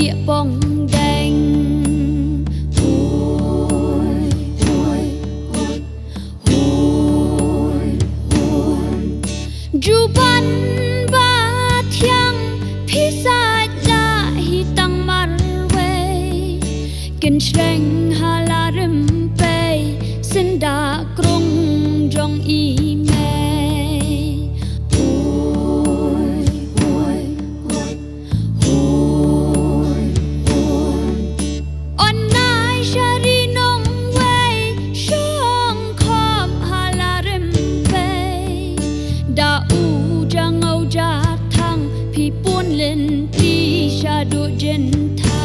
tía bong đành dù ban ba thiang phía xa đã hi tăng mar về kinh streng hà la rem pe xin đã krong trong y lên đi xa độ chân thang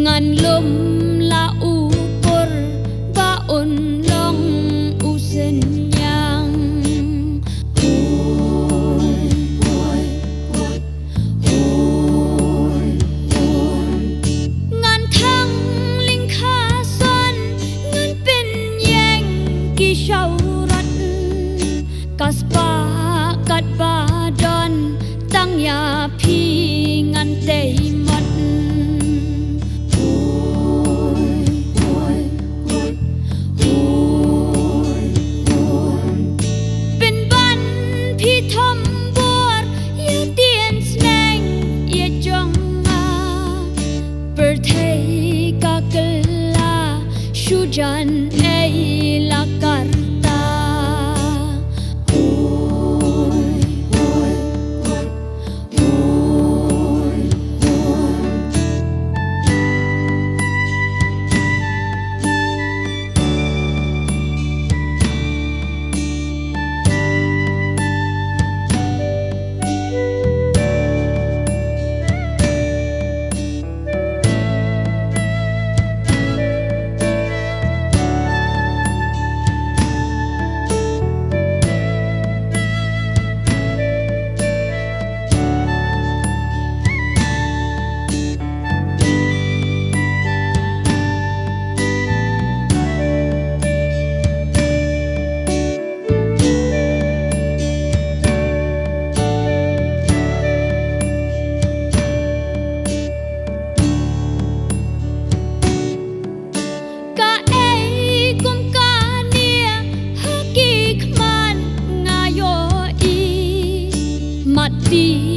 ngan lom la u por ba on long u sen yang ngan thang linh kha son ngan pen yang ki shau rat kaspa kat ba don tang ya phi ngan tei mat Jan ei la carta mati